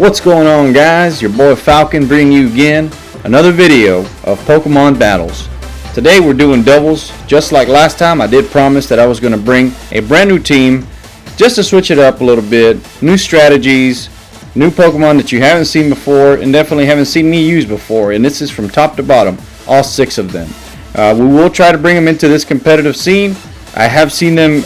What's going on, guys? Your boy Falcon bringing you again another video of Pokemon battles. Today we're doing doubles. Just like last time, I did promise that I was going to bring a brand new team just to switch it up a little bit. New strategies, new Pokemon that you haven't seen before and definitely haven't seen me use before. And this is from top to bottom, all 6 of them. We will try to bring them into this competitive scene. I have seen them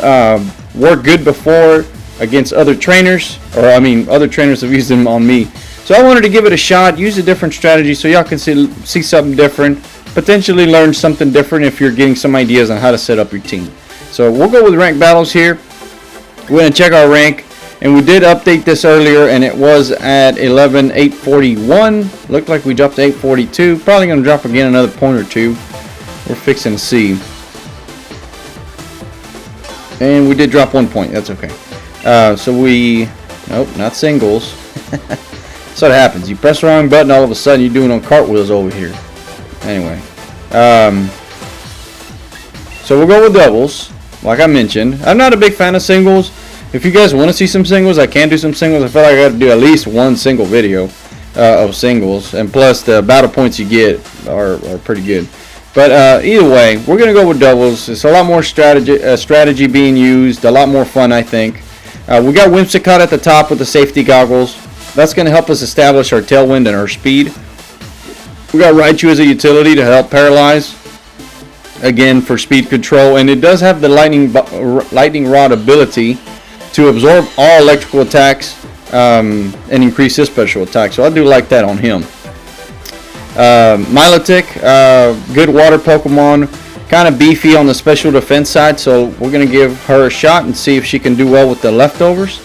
work good before against other trainers, other trainers have used them on me. So I wanted to give it a shot, use a different strategy so y'all can see something different, potentially learn something different if you're getting some ideas on how to set up your team. So we'll go with ranked battles here. We're going to check our rank, and we did update this earlier, and it was at 11,841. Looked like we dropped to 842. Probably going to drop again another point or two. We're fixing to see. And we did drop 1 point. That's okay. Nope, not singles. That's what happens. You press the wrong button, all of a sudden you're doing on cartwheels over here. Anyway, so we'll go with doubles, like I mentioned. I'm not a big fan of singles. If you guys want to see some singles, I can do some singles. I feel like I got to do at least one single video of singles, and plus the battle points you get are pretty good. But either way, we're going to go with doubles. It's a lot more strategy being used, a lot more fun, I think. We got Whimsicott at the top with the safety goggles. That's going to help us establish our tailwind and our speed. We got Raichu as a utility to help paralyze, again for speed control, and it does have the lightning rod ability to absorb all electrical attacks and increase his special attack. So I do like that on him. Milotic, good water Pokemon, kind of beefy on the special defense side, so we're going to give her a shot and see if she can do well with the leftovers.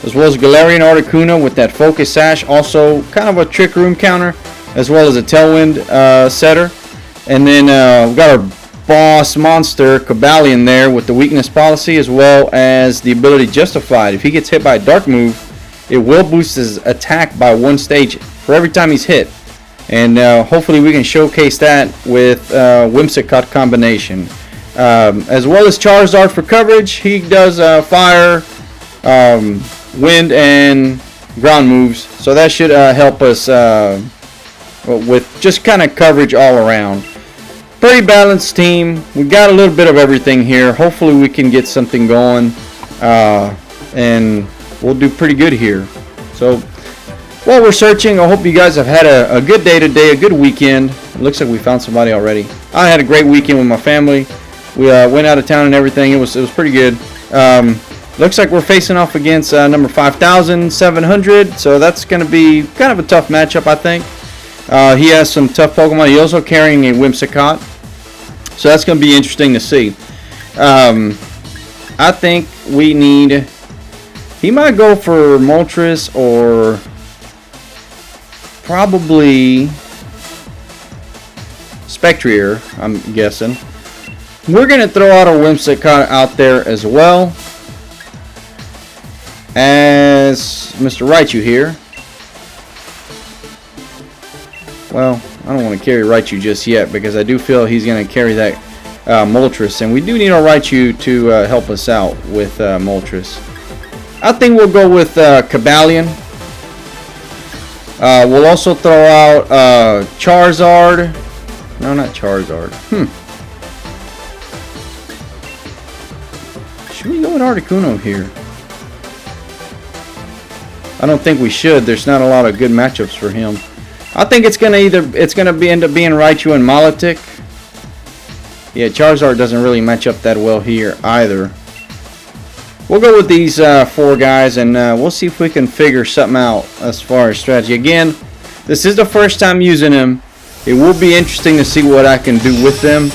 As well as Galarian Articuno with that Focus Sash, also kind of a Trick Room counter, as well as a Tailwind setter. And then we've got our boss monster, Cobalion, there with the Weakness Policy, as well as the ability Justified. If he gets hit by a Dark move, it will boost his attack by 1 stage for every time he's hit. And hopefully we can showcase that with Whimsicott combination. As well as Charizard for coverage. He does fire, wind, and ground moves. So that should help us with just kind of coverage all around. Pretty balanced team. We got a little bit of everything here. Hopefully we can get something going. And we'll do pretty good here. So while we're searching, I hope you guys have had a good day today, a good weekend. It looks like we found somebody already. I had a great weekend with my family. We went out of town and everything. It was pretty good. Looks like we're facing off against number 5,700, so that's going to be kind of a tough matchup, I think. He has some tough Pokemon. He's also carrying a Whimsicott, so that's going to be interesting to see. I think we need... He might go for Moltres or... probably Spectrier, I'm guessing. We're going to throw out a Whimsicott out there as well as Mr. Raichu here. Well, I don't want to carry Raichu just yet because I do feel he's going to carry that Moltres, and we do need our Raichu to help us out with Moltres. I think we'll go with Cobalion. We'll also throw out Charizard. No, not Charizard. Should we go with Articuno here? I don't think we should. There's not a lot of good matchups for him. I think it's gonna end up being Raichu and Milotic. Yeah, Charizard doesn't really match up that well here either. We'll go with these 4 guys, and we'll see if we can figure something out as far as strategy. Again, this is the first time using them. It will be interesting to see what I can do with them.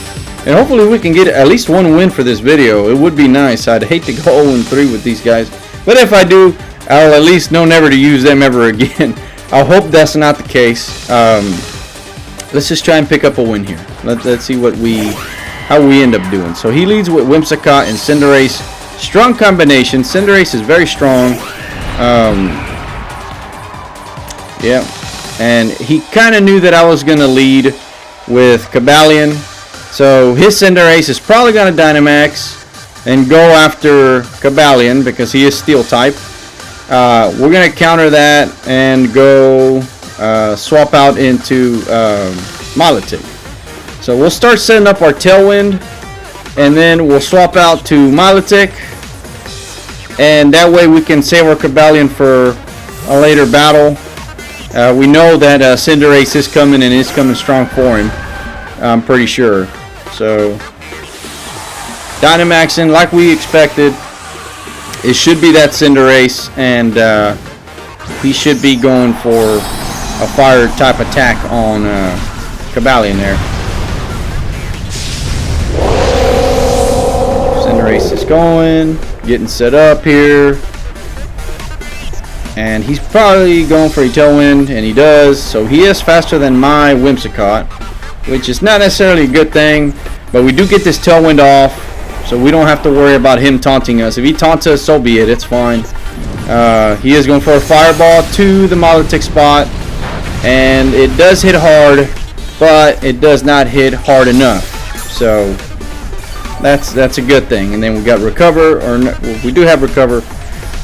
And hopefully we can get at least 1 win for this video. It would be nice. I'd hate to go 0-3 with these guys. But if I do, I'll at least know never to use them ever again. I hope that's not the case. Let's just try and pick up a win here. Let's see how we end up doing. So he leads with Whimsicott and Cinderace. Strong combination. Cinderace is very strong. Yeah. And he kind of knew that I was going to lead with Cobalion. So his Cinderace is probably going to Dynamax and go after Cobalion because he is Steel type. we're going to counter that and go swap out into Molitic. So we'll start setting up our Tailwind, and then we'll swap out to Molitic, and that way we can save our Cobalion for a later battle. We know that Cinderace is coming, and it's coming strong for him, I'm pretty sure. So Dynamaxing like we expected. It should be that Cinderace, and he should be going for a fire type attack on Cobalion there. Cinderace is going, getting set up here, and he's probably going for a Tailwind, and he does. So he is faster than my Whimsicott, which is not necessarily a good thing, but we do get this Tailwind off, so we don't have to worry about him taunting us. If he taunts us, so be it. It's fine. He is going for a Fireball to the Molitic spot, and it does hit hard, but it does not hit hard enough. So that's a good thing. And then we got Recover, or no, we do have Recover.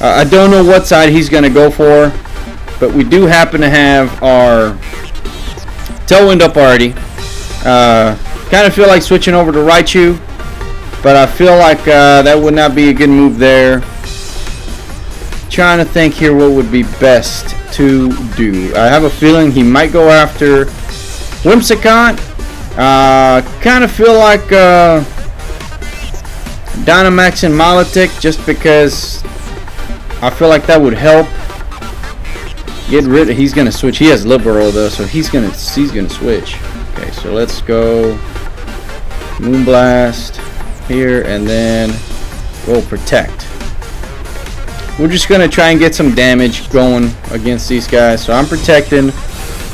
I don't know what side he's going to go for, but we do happen to have our Tailwind up already. Kind of feel like switching over to Raichu, but I feel like that would not be a good move there. Trying to think here what would be best to do. I have a feeling he might go after Whimsicott. Kind of feel like Dynamax and Molitic, just because I feel like that would help get rid of. He's gonna switch. He has Libero though, so he's gonna switch. Okay, so let's go Moonblast here, and then go Protect. We're just gonna try and get some damage going against these guys. So I'm protecting,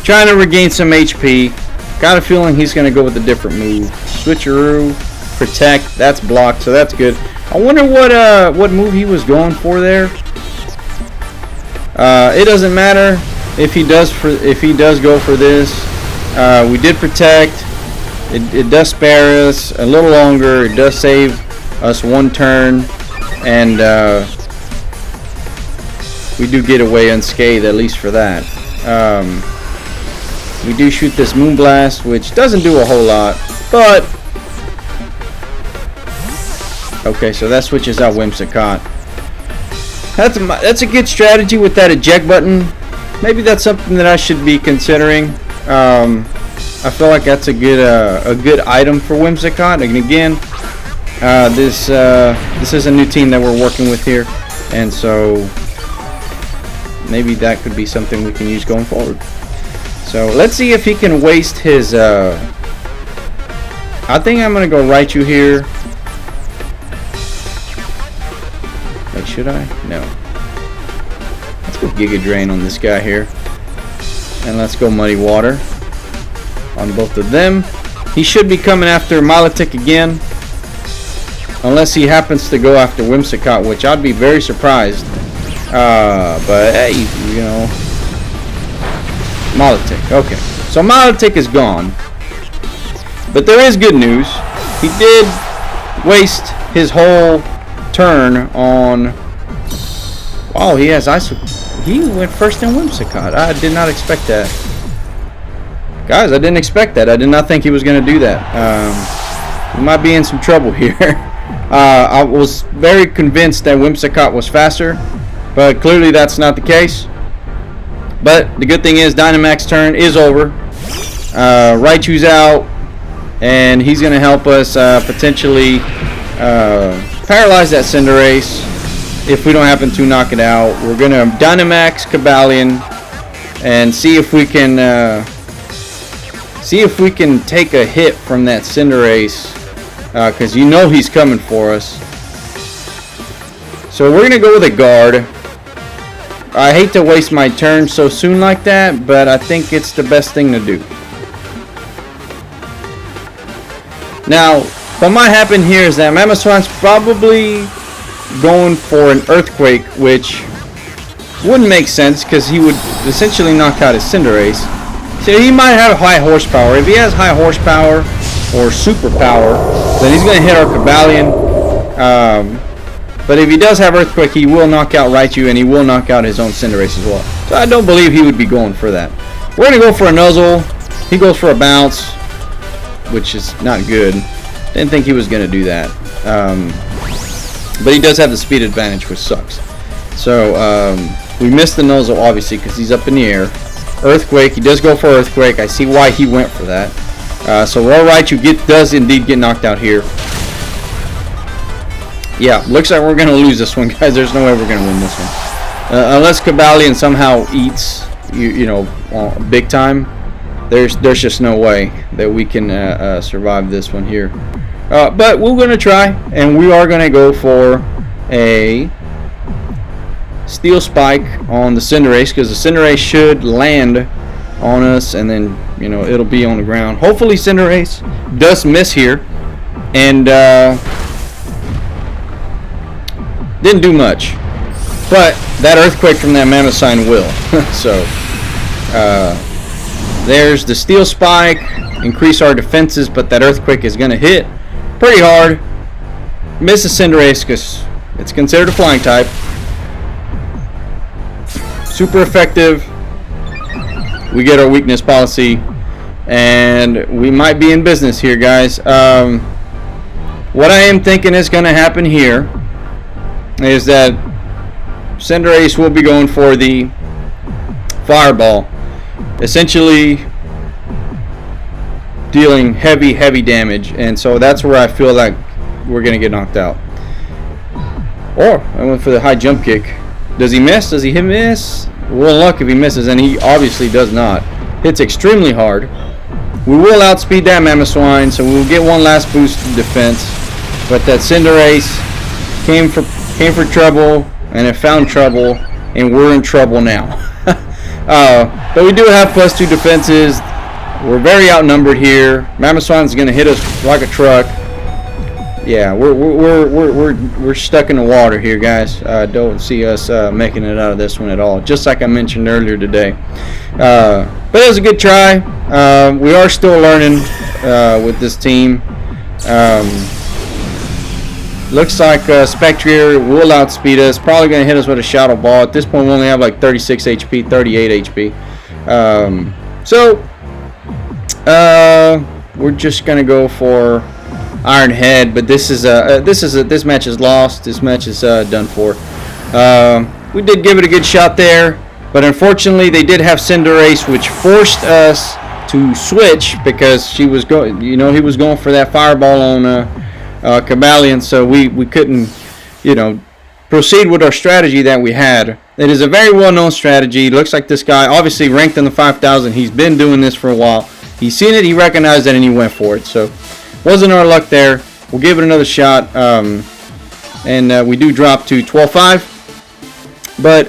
trying to regain some HP. Got a feeling he's gonna go with a different move. Switcheroo, Protect. That's blocked, so that's good. I wonder what move he was going for there. It doesn't matter if he does go for this. We did Protect. It does spare us a little longer. It does save us one turn, and we do get away unscathed, at least for that. We do shoot this Moonblast, which doesn't do a whole lot, but okay, so that switches out Whimsicott. That's a good strategy with that eject button. Maybe that's something that I should be considering. I feel like that's a good item for Whimsicott. And again, this is a new team that we're working with here, and so maybe that could be something we can use going forward. So let's see if he can waste his. I think I'm gonna go Raichu here. Wait, should I? No. Let's go Giga Drain on this guy here, and let's go Muddy Water on both of them. He should be coming after Molitic again, unless he happens to go after Whimsicott, which I'd be very surprised. But hey, you know, Molitic. Okay, so Molitic is gone, but there is good news. He did waste his whole turn on. Wow, he has Ice. He went first in Whimsicott. I did not expect that. Guys, I didn't expect that. I did not think he was going to do that. We might be in some trouble here. I was very convinced that Whimsicott was faster, but clearly that's not the case. But the good thing is Dynamax's turn is over. Raichu's out, and he's going to help us potentially paralyze that Cinderace if we don't happen to knock it out. We're going to Dynamax Cobalion and see if we can take a hit from that Cinderace, because you know he's coming for us. So we're going to go with a Guard. I hate to waste my turn so soon like that, but I think it's the best thing to do. Now, what might happen here is that Mamoswin's probably going for an Earthquake, which wouldn't make sense because he would essentially knock out his Cinderace. So he might have high horsepower. If he has high horsepower or superpower, then he's going to hit our Cobalion. But if he does have Earthquake, he will knock out Raichu, and he will knock out his own Cinderace as well. So I don't believe he would be going for that. We're going to go for a Nuzzle. He goes for a Bounce, which is not good. Didn't think he was going to do that. But he does have the speed advantage, which sucks. So we missed the Nuzzle, obviously, because he's up in the air. Earthquake, he does go for Earthquake. I see why he went for that. So all Raichu does indeed get knocked out here. Yeah, looks like we're going to lose this one, guys. There's no way we're going to win this one. Unless Cobalion somehow eats, you know, big time, there's just no way that we can survive this one here. But we're going to try, and we are going to go for a Steel Spike on the Cinderace, because the Cinderace should land on us, and then, you know, it'll be on the ground. Hopefully Cinderace does miss here, and didn't do much. But that Earthquake from that Mammoth Sign will. So there's the Steel Spike, increase our defenses, but that Earthquake is going to hit pretty hard. Misses Cinderace because it's considered a flying type. Super effective. We get our weakness policy, and we might be in business here, guys. What I am thinking is going to happen here is that Cinderace will be going for the Fireball, essentially dealing heavy damage, and so that's where I feel like we're going to get knocked out. Or I went for the high jump kick. Does he miss? Does he miss? We're in luck if he misses, and he obviously does not. Hits extremely hard. We will outspeed that Mammoth Swine, so we'll get one last boost in defense. But that Cinderace came for trouble, and it found trouble, and we're in trouble now. But we do have +2 defenses. We're very outnumbered here. Mammoth Swine's going to hit us like a truck. Yeah, we're stuck in the water here, guys. Don't see us making it out of this one at all, just like I mentioned earlier today. But it was a good try. We are still learning with this team. Looks like Spectrier will outspeed us. Probably going to hit us with a Shadow Ball. At this point, we only have like 36 HP, 38 HP. So we're just going to go for Iron Head, but this match is lost. This match is done for. We did give it a good shot there, but unfortunately they did have Cinderace, which forced us to switch because he was going for that Fireball on Cobalion, so we couldn't, you know, proceed with our strategy that we had. It is a very well-known strategy. Looks like this guy, obviously ranked in the 5,000. He's been doing this for a while. He's seen it, he recognized it, and he went for it. So wasn't our luck there. We'll give it another shot, and we do drop to 12-5. But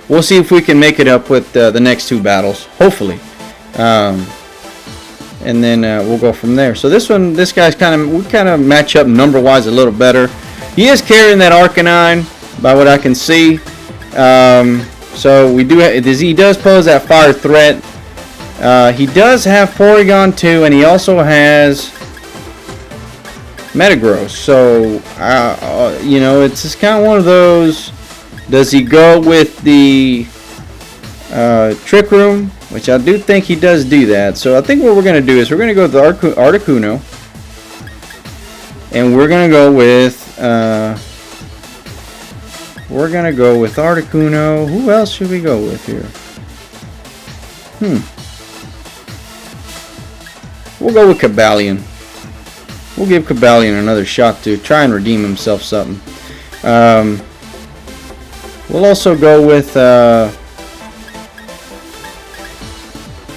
we'll see if we can make it up with the next two battles, hopefully. And then we'll go from there. So this guy's we kind of match up number-wise a little better. He is carrying that Arcanine, by what I can see. So we do. He does pose that fire threat. He does have Porygon 2, and he also has Metagross. So you know, it's just kind of one of those. Does he go with the Trick Room, which I do think he does do that. So I think what we're going to do is we're going to go with the Articuno, and we're going to go with Articuno. Who else should we go with here? We'll go with Cobalion. We'll give Cobalion another shot to try and redeem himself something. We'll also go with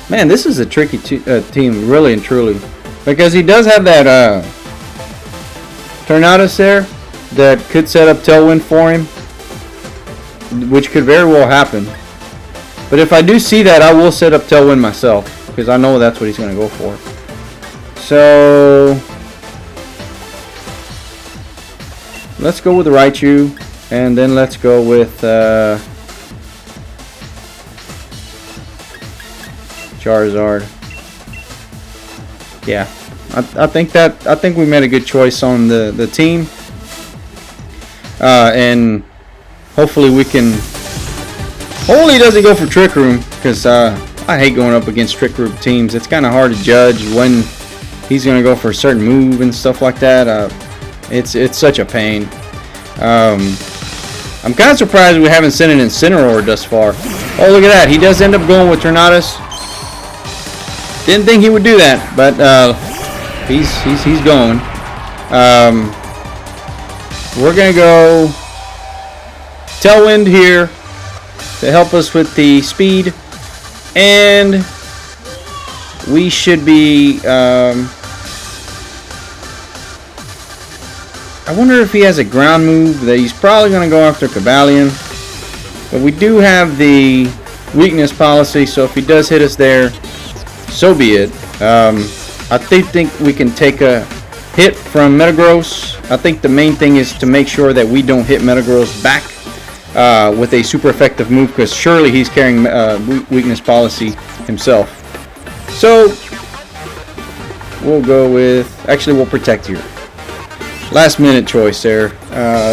man, this is a tricky team, really and truly, because he does have that Tornadus there that could set up Tailwind for him, which could very well happen. But if I do see that, I will set up Tailwind myself, because I know that's what he's going to go for. So let's go with the Raichu, and then let's go with Charizard. Yeah, I think we made a good choice on the team. and hopefully we can. Hopefully he doesn't go for Trick Room, because I hate going up against Trick Room teams. It's kind of hard to judge when he's going to go for a certain move and stuff like that. It's such a pain. I'm kind of surprised we haven't sent an Incineroar thus far. Oh, look at that. He does end up going with Tornadus. Didn't think he would do that, but he's going. We're going to go Tailwind here to help us with the speed. And we should be... I wonder if he has a ground move that he's probably going to go after Cobalion. But we do have the weakness policy, so if he does hit us there, so be it. I think we can take a hit from Metagross. I think the main thing is to make sure that we don't hit Metagross back with a super effective move, because surely he's carrying weakness policy himself. So we'll go with... Actually, we'll protect here. Last minute choice there.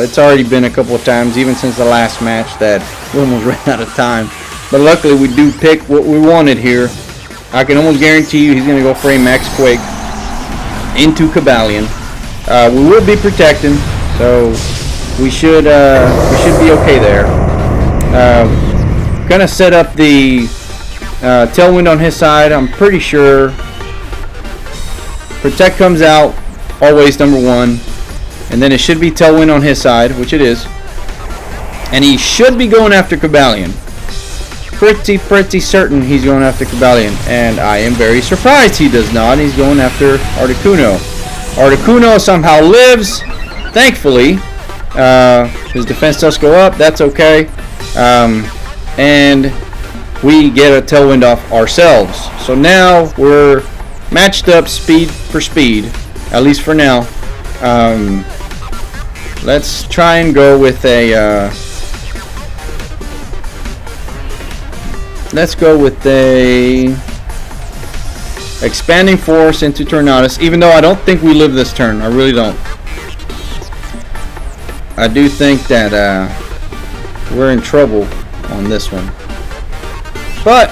It's already been a couple of times, even since the last match, that we almost ran out of time. But luckily we do pick what we wanted here. I can almost guarantee you he's going to go for a Max Quake into Cobalion. We will be protecting, so we should be okay there. Gonna set up the Tailwind on his side. I'm pretty sure Protect comes out always number one. And then it should be Tailwind on his side, which it is. And he should be going after Cobalion. Pretty certain he's going after Cobalion. And I am very surprised he does not. He's going after Articuno. Articuno somehow lives, thankfully. His defense does go up. That's okay. And we get a Tailwind off ourselves. So now we're matched up speed for speed, at least for now. Let's try and go with a Expanding Force into Tornadus, even though I don't think we live this turn. I really don't. I do think that we're in trouble on this one. But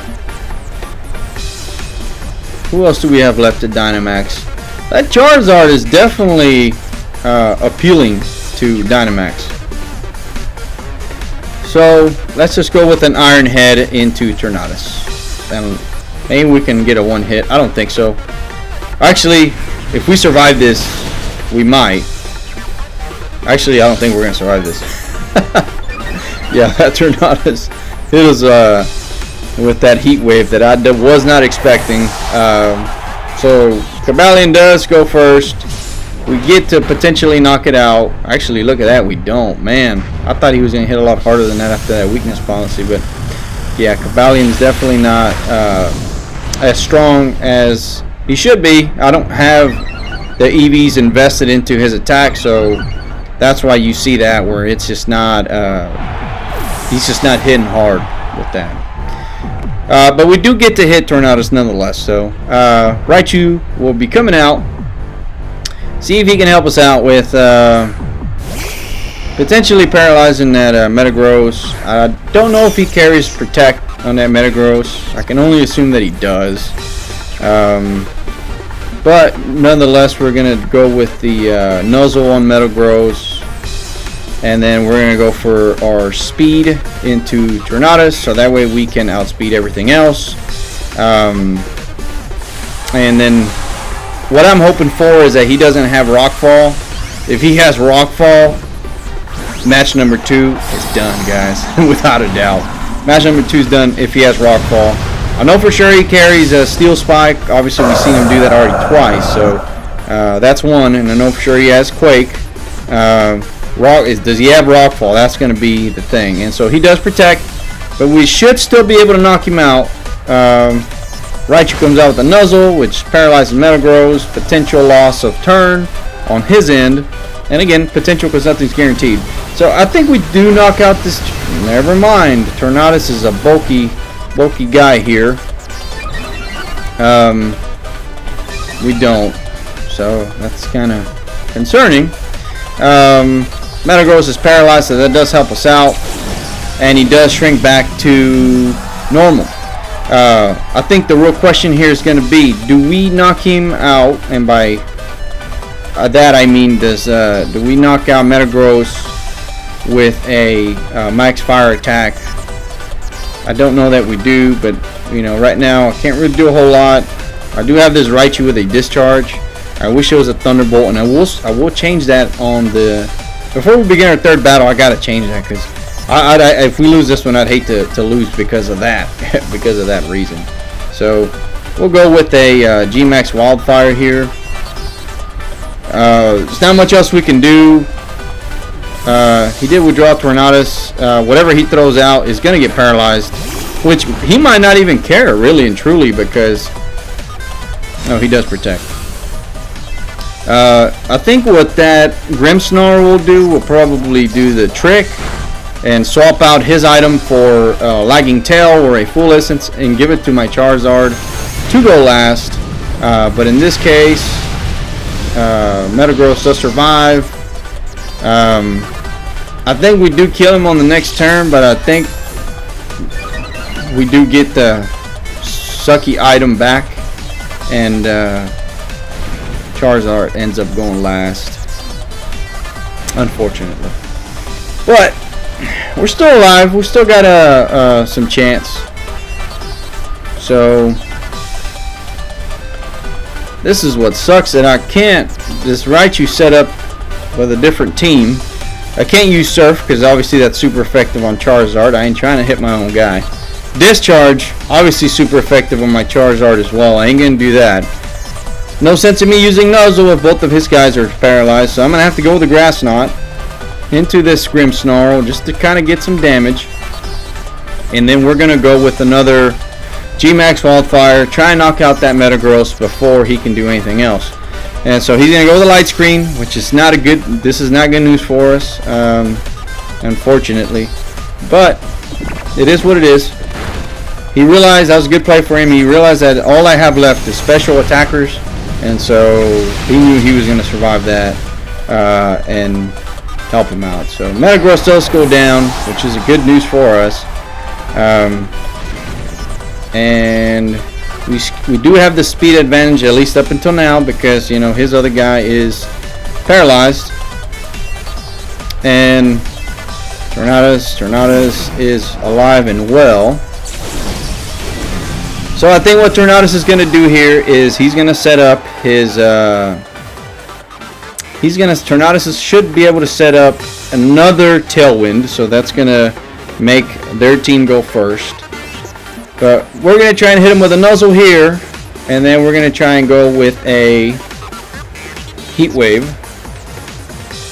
who else do we have left at Dynamax? That Charizard is definitely appealing to Dynamax. So let's just go with an Iron Head into Tornadus. And maybe we can get a one hit. I don't think so. Actually, if we survive this, we might. Actually, I don't think we're going to survive this. Yeah, that Tornadus hit us with that heat wave that I was not expecting. So Cobalion does go first. We get to potentially knock it out. Actually, look at that. We don't. Man, I thought he was going to hit a lot harder than that after that weakness policy. But yeah, Cobalion's definitely not as strong as he should be. I don't have the EVs invested into his attack, so that's why you see that, where it's just not he's just not hitting hard with that. But we do get to hit Tornadus nonetheless. So Raichu will be coming out. See if he can help us out with potentially paralyzing that Metagross. I don't know if he carries Protect on that Metagross. I can only assume that he does. But nonetheless, we're going to go with the Nuzzle on Metagross. And then we're going to go for our speed into Tornadus, so that way we can outspeed everything else. And then what I'm hoping for is that he doesn't have Rockfall. If he has Rockfall, match number 2 is done, guys. Without a doubt. Match number 2 is done if he has Rockfall. I know for sure he carries a Steel Spike. Obviously, we've seen him do that already twice. So that's one. And I know for sure he has Quake. Does he have Rockfall? That's going to be the thing. And so he does Protect. But we should still be able to knock him out. Raichu comes out with a Nuzzle, which paralyzes Metagross. Potential loss of turn on his end. And again, potential because nothing's guaranteed. So I think we do knock out this. Never mind. Tornadus is a bulky guy here. We don't. So that's kind of concerning. Metagross is paralyzed, so that does help us out. And he does shrink back to normal. I think the real question here is going to be, do we knock him out? And by that I mean, do we knock out Metagross with a max fire attack? I don't know that we do, but you know, right now I can't really do a whole lot. I do have this Raichu with a discharge. I wish it was a Thunderbolt, and I will change that on the before we begin our third battle. I gotta change that because if we lose this one, I'd hate to lose because of that because of that reason. So we'll go with a G-Max Wildfire here. There's not much else we can do. He did withdraw Tornadus. Whatever he throws out is going to get paralyzed, which he might not even care, really and truly, because no, he does protect. I think what that Grimmsnarl will do will probably do the trick and swap out his item for Lagging Tail or a Full Essence and give it to my Charizard to go last. But in this case, Metagross does survive. I think we do kill him on the next turn, but I think we do get the sucky item back, and Charizard ends up going last, unfortunately. But we're still alive. We still got some chance. So this is what sucks, that I can't. This Raichu set up with a different team. I can't use Surf because obviously that's super effective on Charizard. I ain't trying to hit my own guy. Discharge, obviously super effective on my Charizard as well. I ain't gonna do that. No sense in me using Nuzzle if both of his guys are paralyzed, so I'm gonna have to go with the Grass Knot into this Grimmsnarl just to kind of get some damage. And then we're gonna go with another G-Max Wildfire, try and knock out that Metagross before he can do anything else. And so he's gonna go with the Light Screen, which is not a good. This is not good news for us, unfortunately. But it is what it is. He realized that was a good play for him. He realized that all I have left is special attackers, and so he knew he was gonna survive that and help him out. So Metagross does go down, which is a good news for us. And we do have the speed advantage, at least up until now, because you know his other guy is paralyzed. And Tornadus is alive and well. So I think what Tornadus is going to do here is he's going to set up his Tornadus should be able to set up another Tailwind, so that's going to make their team go first. But we're going to try and hit him with a Nuzzle here, and then we're going to try and go with a Heat Wave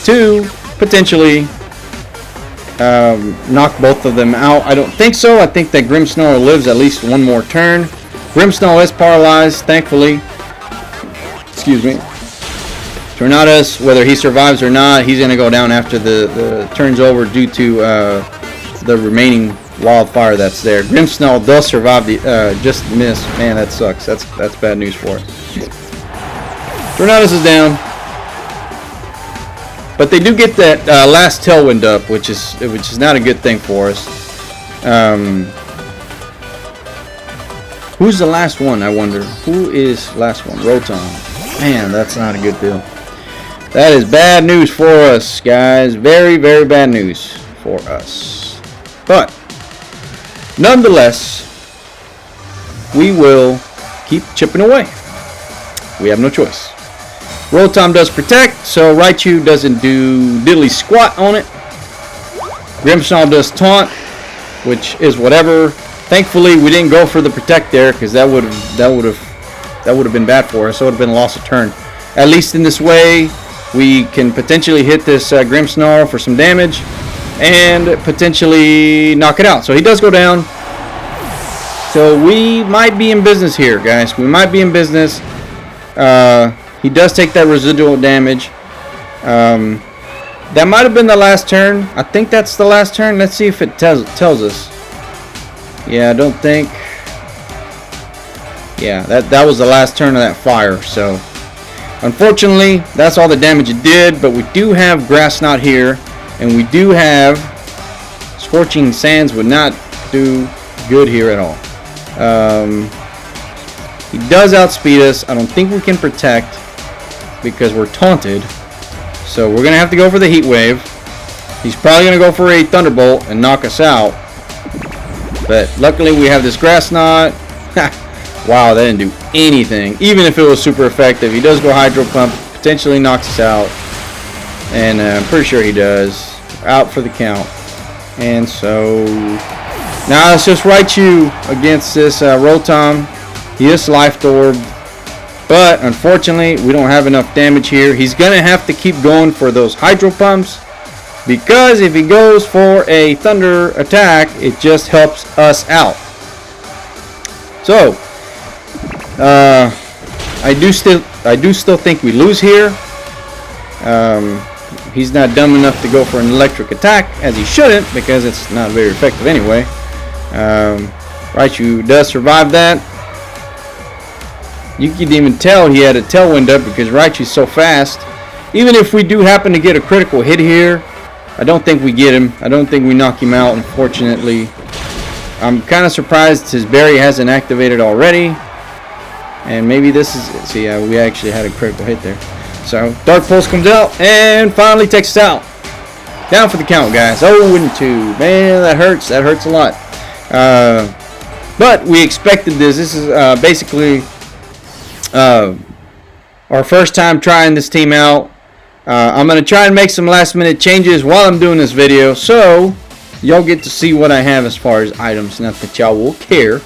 to potentially knock both of them out. I don't think so. I think that Grimmsnarl lives at least one more turn. Grimmsnarl is paralyzed, thankfully. Excuse me. Tornadus, whether he survives or not, he's going to go down after the turn's over due to the remaining Wildfire that's there. Grimmsnarl does survive the just miss. Man, that sucks. That's bad news for us. Tornadus is down, but they do get that last Tailwind up, which is not a good thing for us. Who's the last one? I wonder. Who is last one? Rotom. Man, that's not a good deal. That is bad news for us, guys. Very, very bad news for us. But nonetheless, we will keep chipping away. We have no choice. Rotom does protect, so Raichu doesn't do diddly squat on it. Grimmsnarl does taunt, which is whatever. Thankfully, we didn't go for the protect there, because that would have been bad for us. So it would have been a loss of turn. At least in this way, we can potentially hit this Grimmsnarl for some damage and potentially knock it out. So he does go down. So we might be in business here, guys. We might be in business. He does take that residual damage. That might have been the last turn. I think that's the last turn. Let's see if it tells us. Yeah, I don't think. Yeah, that was the last turn of that fire. So unfortunately, that's all the damage it did. But we do have Grass Knot here. And we do have Scorching Sands would not do good here at all. He does outspeed us. I don't think we can protect because we're taunted. So we're going to have to go for the Heat Wave. He's probably going to go for a Thunderbolt and knock us out. But luckily we have this Grass Knot. Wow, that didn't do anything. Even if it was super effective, he does go Hydro Pump, potentially knocks us out. And I'm pretty sure he does. Out for the count. And so now it's just Raichu against this Rotom. He is Life Orb. But unfortunately, we don't have enough damage here. He's going to have to keep going for those Hydro Pumps. Because if he goes for a Thunder attack, it just helps us out. So, I do still think we lose here. He's not dumb enough to go for an electric attack, as he shouldn't, because it's not very effective anyway. Raichu does survive that. You can even tell he had a Tailwind up because Raichu's so fast. Even if we do happen to get a critical hit here, I don't think we get him. I don't think we knock him out, unfortunately. I'm kind of surprised his berry hasn't activated already. And maybe this is... See, we actually had a critical hit there. So, Dark Pulse comes out and finally takes us out. Down for the count, guys. 0-2. Man, that hurts. That hurts a lot. But we expected this. This is basically our first time trying this team out. I'm going to try and make some last minute changes while I'm doing this video, so y'all get to see what I have as far as items. Not that y'all will care.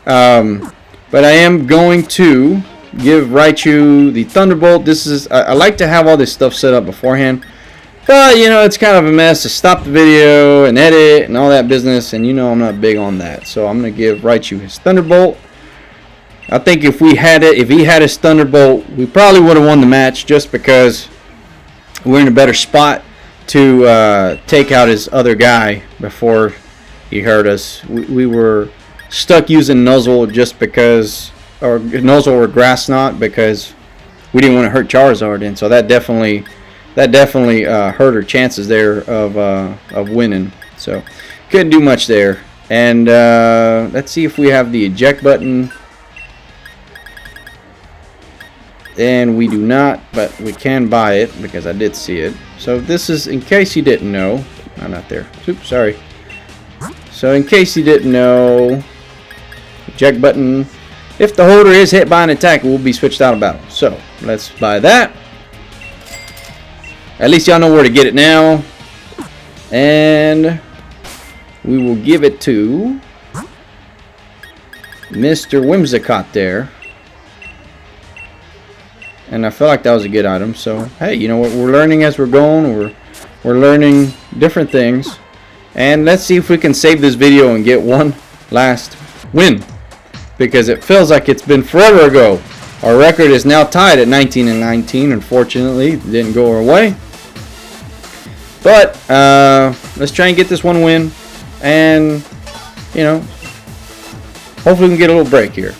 But I am going to give Raichu the Thunderbolt. This is I like to have all this stuff set up beforehand. But, you know, it's kind of a mess to stop the video and edit and all that business. And, you know, I'm not big on that. So I'm going to give Raichu his Thunderbolt. I think if he had his Thunderbolt, we probably would have won the match just because we're in a better spot to take out his other guy before he hurt us. We were stuck using Nuzzle just because, or Nuzzle or Grass Knot, because we didn't want to hurt Charizard, and so that definitely hurt our chances there of winning. So couldn't do much there. And let's see if we have the eject button. And we do not, but we can buy it because I did see it. So this is in case you didn't know. I'm not there. Oops, sorry. So in case you didn't know, eject button. If the holder is hit by an attack, it will be switched out of battle. So let's buy that. At least y'all know where to get it now. And we will give it to Mr. Whimsicott there. And I feel like that was a good item. So, hey, you know what? We're learning as we're going. We're learning different things. And let's see if we can save this video and get one last win. Because it feels like it's been forever ago. Our record is now tied at 19-19. Unfortunately, it didn't go our way. But, let's try and get this one win. And, you know, hopefully we can get a little break here.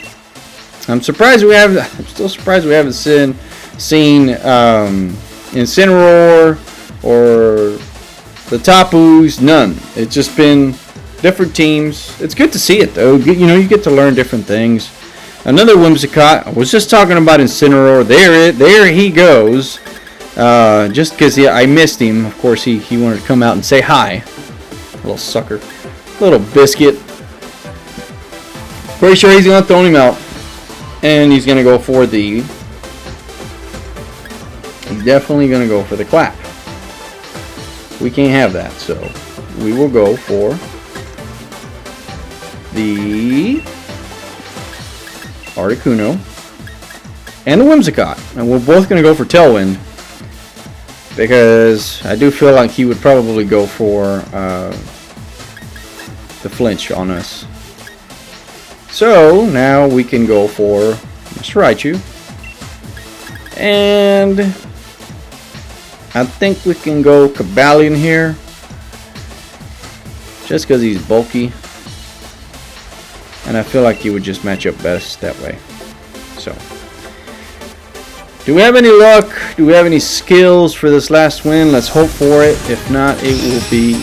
I'm still surprised we haven't seen Incineroar or the Tapus. None. It's just been different teams. It's good to see it though. You know, you get to learn different things. Another Whimsicott. I was just talking about Incineroar. There he goes. Just because I missed him. Of course, he wanted to come out and say hi. Little sucker. Little biscuit. Pretty sure he's gonna throw him out. And he's going to go for the... He's definitely going to go for the clap. We can't have that, so we will go for the Articuno and the Whimsicott. And we're both going to go for Tailwind. Because I do feel like he would probably go for the flinch on us. So now we can go for Mr. Raichu. And I think we can go Cobalion here. Just because he's bulky. And I feel like he would just match up best that way. So Do we have any luck? Do we have any skills for this last win? Let's hope for it. If not, it will be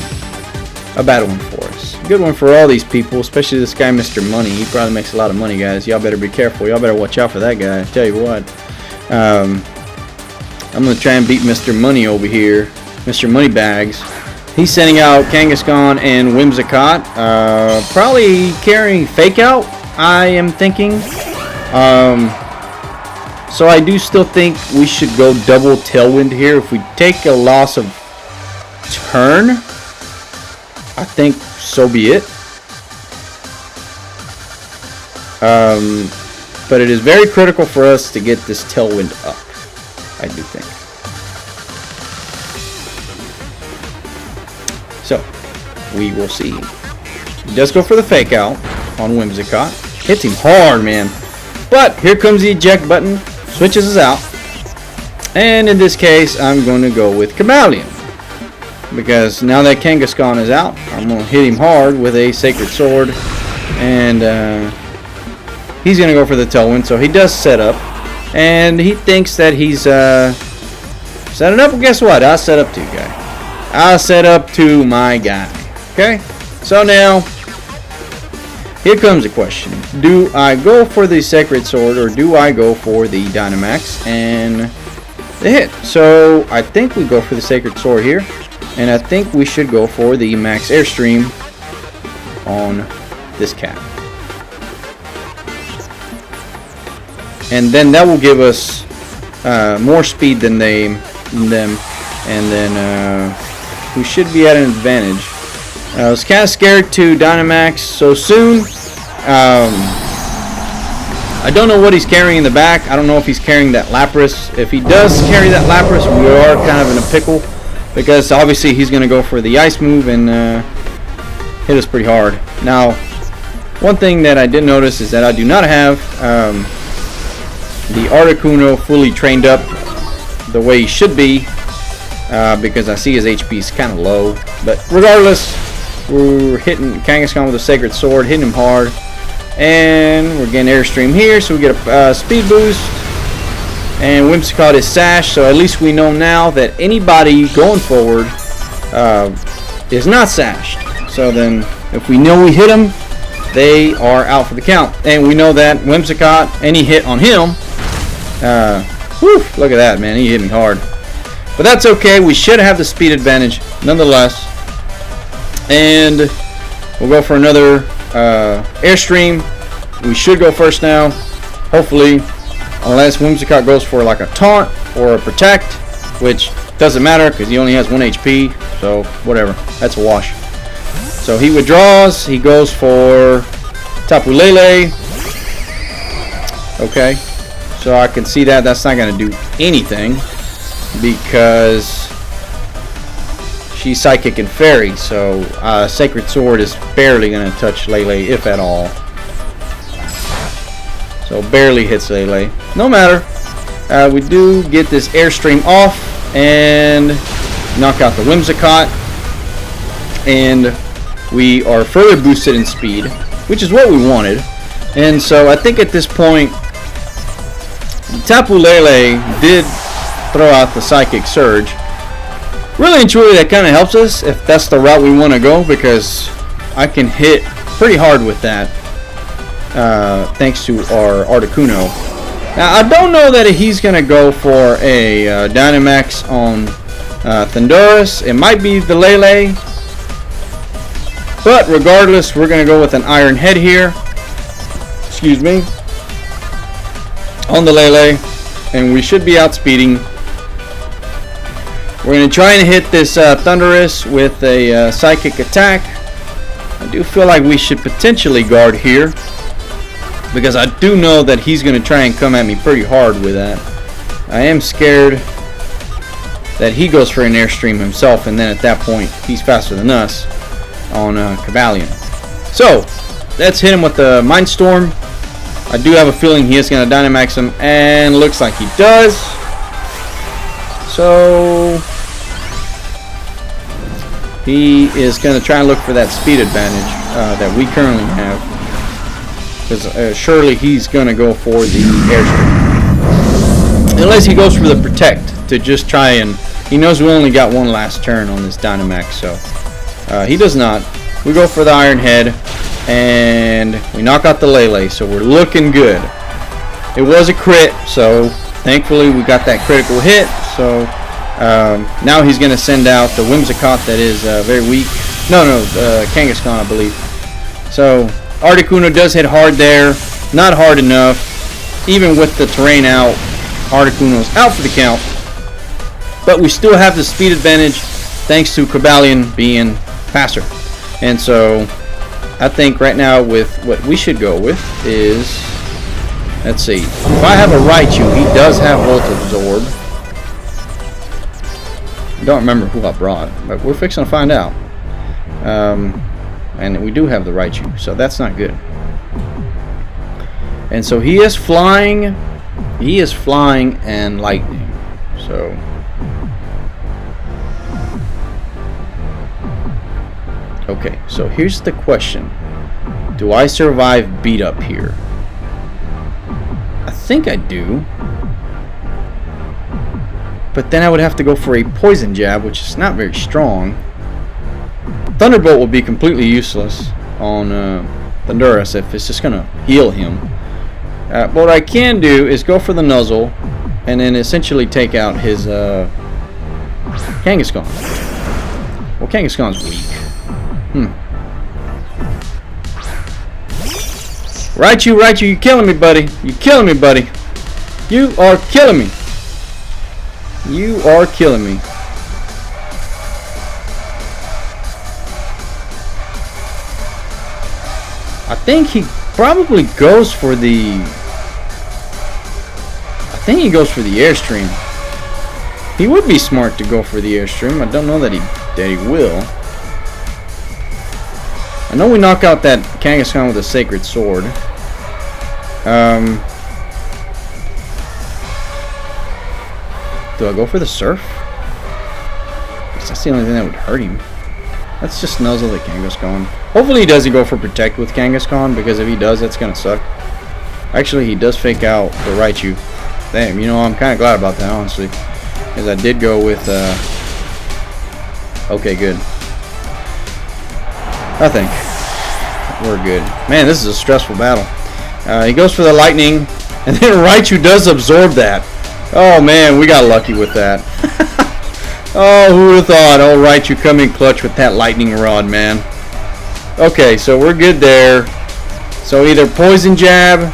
a bad one for us. Good one for all these people, especially this guy, Mr. Money. He probably makes a lot of money, guys. Y'all better be careful. Y'all better watch out for that guy. I tell you what. I'm going to try and beat Mr. Money over here. Mr. Moneybags. He's sending out Kangaskhan and Whimsicott. Probably carrying Fake Out, I am thinking. So I do still think we should go double Tailwind here. If we take a loss of turn, I think so be it. But it is very critical for us to get this Tailwind up, I do think. So, we will see. He does go for the Fake Out on Whimsicott. Hits him hard, man. But here comes the eject button. Switches us out. And in this case, I'm going to go with Cobalion. Because now that Kangaskhan is out, I'm going to hit him hard with a Sacred Sword. And he's going to go for the Tailwind. So he does set up. And he thinks that he's setting up. Well, guess what? I set up too, guy. I set up to my guy. Okay? So now, here comes the question. Do I go for the Sacred Sword or do I go for the Dynamax and the hit? So I think we go for the Sacred Sword here. And I think we should go for the Max Airstream on this cat. And then that will give us more speed than them. And then we should be at an advantage. I was kind of scared to Dynamax so soon. I don't know what he's carrying in the back. I don't know if he's carrying that Lapras. If he does carry that Lapras, we are kind of in a pickle. Because obviously he's going to go for the Ice move and hit us pretty hard. Now, one thing that I did notice is that I do not have the Articuno fully trained up the way he should be. Because I see his HP is kind of low. But regardless, we're hitting Kangaskhan with a Sacred Sword, hitting him hard. And we're getting Airstream here, so we get a speed boost. And Whimsicott is sashed, so at least we know now that anybody going forward is not sashed. So then, if we know we hit them, they are out for the count. And we know that Whimsicott, any hit on him, whew, look at that, man, he hit me hard. But that's okay, we should have the speed advantage nonetheless. And we'll go for another Airstream. We should go first now, hopefully, unless Whimsicott goes for like a Taunt or a Protect, which doesn't matter because he only has 1 HP, so whatever, that's a wash. So he withdraws, he goes for Tapu Lele. Okay, so I can see that that's not going to do anything because she's Psychic and Fairy, so Sacred Sword is barely going to touch Lele, if at all. So barely hits Lele. No matter. We do get this Airstream off and knock out the Whimsicott. And we are further boosted in speed, which is what we wanted. And so I think at this point, Tapu Lele did throw out the Psychic Surge. Really and truly, that kind of helps us if that's the route we want to go, because I can hit pretty hard with that. Thanks to our Articuno. Now, I don't know that he's going to go for a Dynamax on Thundurus. It might be the Lele. But regardless, we're going to go with an Iron Head here. Excuse me. On the Lele. And we should be outspeeding. We're going to try and hit this Thundurus with a Psychic attack. I do feel like we should potentially guard here, because I do know that he's going to try and come at me pretty hard with that. I am scared that he goes for an Airstream himself, and then at that point, he's faster than us on Cobalion. So, let's hit him with the Mind Storm. I do have a feeling he is going to Dynamax him, and looks like he does. So, he is going to try and look for that speed advantage that we currently have. Because surely he's going to go for the Airstream. Unless he goes for the protect to just try and... He knows we only got one last turn on this Dynamax, so... he does not. We go for the Iron Head, and we knock out the Lele, so we're looking good. It was a crit, so thankfully we got that critical hit. So now he's going to send out the Whimsicott that is very weak. No, Kangaskhan, I believe. So Articuno does hit hard there. Not hard enough. Even with the terrain out, Articuno's out for the count. But we still have the speed advantage thanks to Cobalion being faster. And so I think right now with what we should go with is, let's see, if I have a Raichu, he does have Volt Absorb. I don't remember who I brought, but we're fixing to find out. And we do have the Raichu, so that's not good. And so he is flying and lightning. So okay, so here's the question. Do I survive beat up here? I think I do. But then I would have to go for a poison jab, which is not very strong. Thunderbolt will be completely useless on Thundurus if it's just going to heal him. What I can do is go for the Nuzzle and then essentially take out his Kangaskhan. Well, Kangaskhan's weak. Raichu, you're killing me, buddy. You're killing me, buddy. You are killing me. You are killing me. I think he probably goes for the... I think he goes for the Airstream. He would be smart to go for the Airstream. I don't know that he will. I know we knock out that Kangaskhan with a Sacred Sword. Do I go for the Surf? Because that's the only thing that would hurt him. Let's just Nuzzle the Kangaskhan. Hopefully he doesn't go for Protect with Kangaskhan, because if he does, that's going to suck. Actually, he does fake out the Raichu. Damn, you know, I'm kind of glad about that, honestly. Because I did go with... Okay, good. I think we're good. Man, this is a stressful battle. He goes for the Lightning, and then Raichu does absorb that. Oh man, we got lucky with that. Oh, who would have thought? Oh, Raichu coming clutch with that Lightning Rod, man. Okay, so we're good there. So either Poison Jab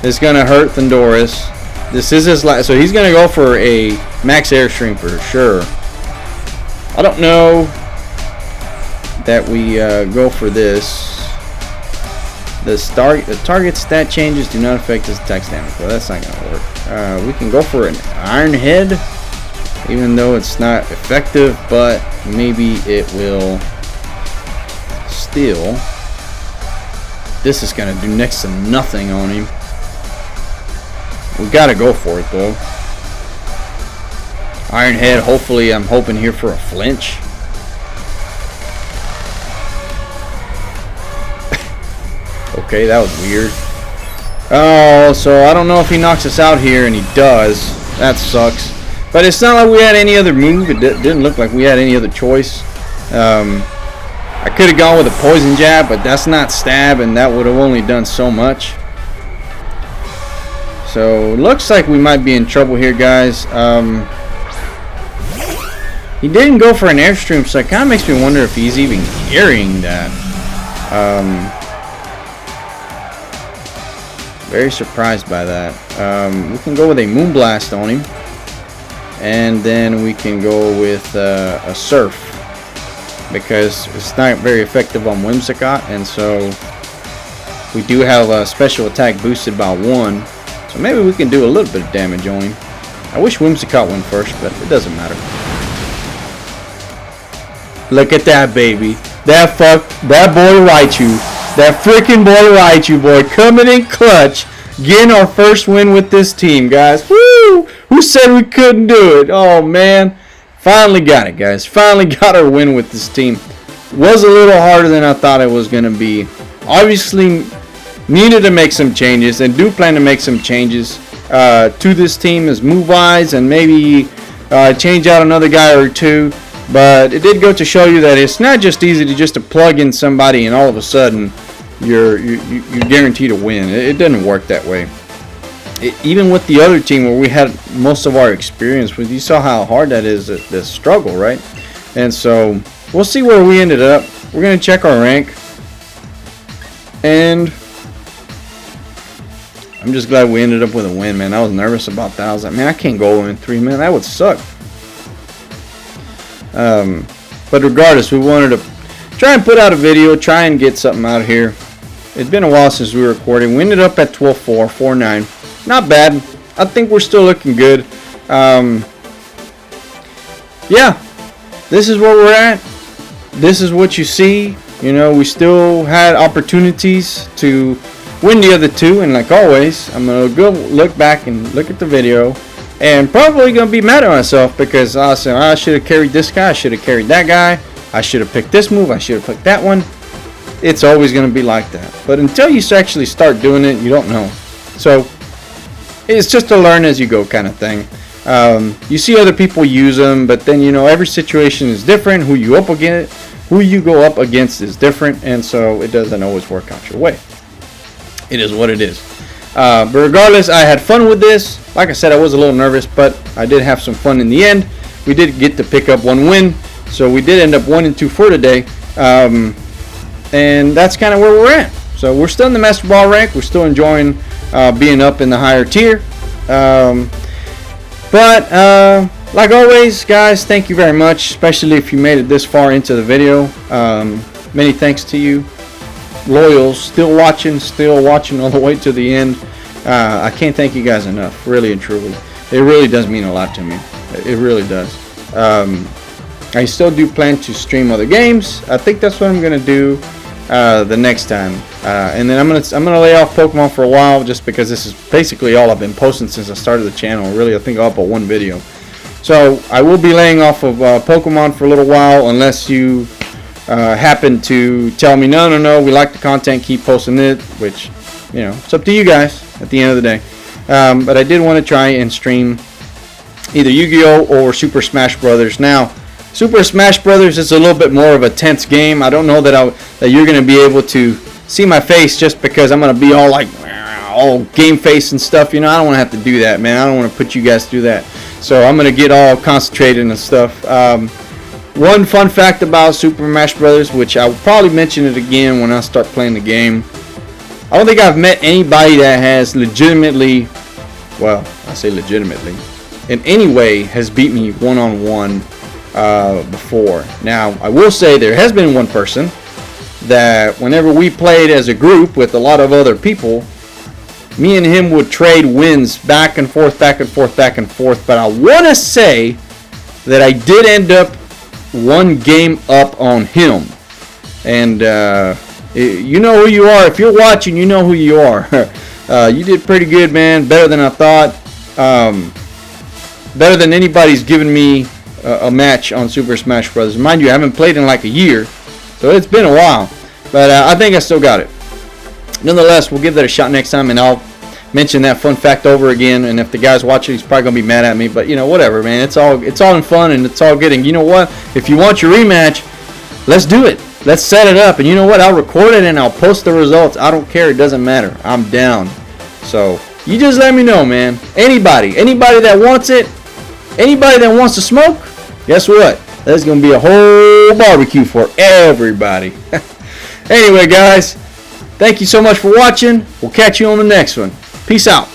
is going to hurt Thundurus. This is his last, so he's going to go for a Max Airstream for sure. I don't know that we go for this. The target stat changes do not affect his attack damage. Well, that's not going to work. We can go for an Iron Head, even though it's not effective, but maybe it will still. This is going to do next to nothing on him. We got to go for it, though. Iron Head, hopefully, I'm hoping here for a flinch. Okay, that was weird. Oh, so I don't know if he knocks us out here, and he does. That sucks. But it's not like we had any other move. It didn't look like we had any other choice. I could have gone with a Poison Jab, but that's not stab, and that would have only done so much. So, looks like we might be in trouble here, guys. He didn't go for an Airstream, so it kind of makes me wonder if he's even carrying that. Very surprised by that. We can go with a Moonblast on him. And then we can go with a Surf. Because it's not very effective on Whimsicott. And so we do have a special attack boosted by 1. So maybe we can do a little bit of damage on him. I wish Whimsicott went first, but it doesn't matter. Look at that, baby. That boy Raichu. That freaking boy Raichu, boy, coming in clutch, getting our first win with this team, guys. Woo! Who said we couldn't do it? Oh man, finally got it, guys. Finally got our win with this team. Was a little harder than I thought it was gonna be. Obviously, needed to make some changes, and do plan to make some changes to this team as move-wise, and maybe change out another guy or two. But it did go to show you that it's not just easy to plug in somebody and all of a sudden you're guaranteed to win. It doesn't work that way. Even with the other team where we had most of our experience with, you saw how hard that is, this struggle, right? And so we'll see where we ended up. We're going to check our rank. And I'm just glad we ended up with a win, man. I was nervous about that. I was like, man, I can't go 0-3, man. That would suck. But regardless, we wanted to try and put out a video, try and get something out of here. It's been a while since we were recording. We ended up at 12-4, 4-9. Not bad. I think we're still looking good. Yeah, this is where we're at. This is what you see. You know, we still had opportunities to win the other two, and like always, I'm gonna go look back and look at the video, and probably gonna be mad at myself because I said I should have carried this guy, I should have carried that guy, I should have picked this move, I should have picked that one. It's always gonna be like that. But until you actually start doing it, you don't know. So it's just a learn as you go kind of thing. You see other people use them, but then, you know, every situation is different. Who you go up against is different, and so it doesn't always work out your way. It is what it is. But regardless, I had fun with this. Like I said, I was a little nervous, but I did have some fun in the end. We did get to pick up one win, so we did end up 1-2 for today. And that's kind of where we're at. So we're still in the Master Ball rank. We're still enjoying being up in the higher tier. But like always, guys, thank you very much, especially if you made it this far into the video. Many thanks to you, loyals, still watching all the way to the end. I can't thank you guys enough, really and truly. It really does mean a lot to me. It really does. I still do plan to stream other games. I think that's what I'm gonna do the next time. And then I'm gonna lay off Pokemon for a while, just because this is basically all I've been posting since I started the channel. Really, I think I'll put one video. So I will be laying off of Pokemon for a little while, unless you happen to tell me no, we like the content, keep posting it, which, you know, it's up to you guys at the end of the day. But I did want to try and stream either Yu-Gi-Oh or Super Smash Brothers. Now, Super Smash Brothers is a little bit more of a tense game. I don't know that you're going to be able to see my face, just because I'm going to be all like all game face and stuff. You know, I don't want to have to do that, man. I don't want to put you guys through that. So I'm going to get all concentrated and stuff. One fun fact about Super Smash Brothers, which I will probably mention it again when I start playing the game. I don't think I've met anybody that has legitimately, well, I say legitimately, in any way has beat me one-on-one before. Now, I will say there has been one person that whenever we played as a group with a lot of other people, me and him would trade wins back and forth, back and forth, back and forth. But I want to say that I did end up one game up on him. And you know who you are. If you're watching, you know who you are. You did pretty good, man. Better than I thought. Better than anybody's given me a match on Super Smash Bros. Mind you, I haven't played in like a year, so it's been a while. But I think I still got it. Nonetheless, we'll give that a shot next time, and I'll mention that fun fact over again. And if the guy's watching, he's probably gonna be mad at me. But you know, whatever, man. It's all in fun, and it's all good. And you know what? If you want your rematch, let's do it. Let's set it up. And you know what? I'll record it and I'll post the results. I don't care. It doesn't matter. I'm down. So you just let me know, man. Anybody that wants it, anybody that wants to smoke, guess what? There's gonna be a whole barbecue for everybody. Anyway, guys, thank you so much for watching. We'll catch you on the next one. Peace out.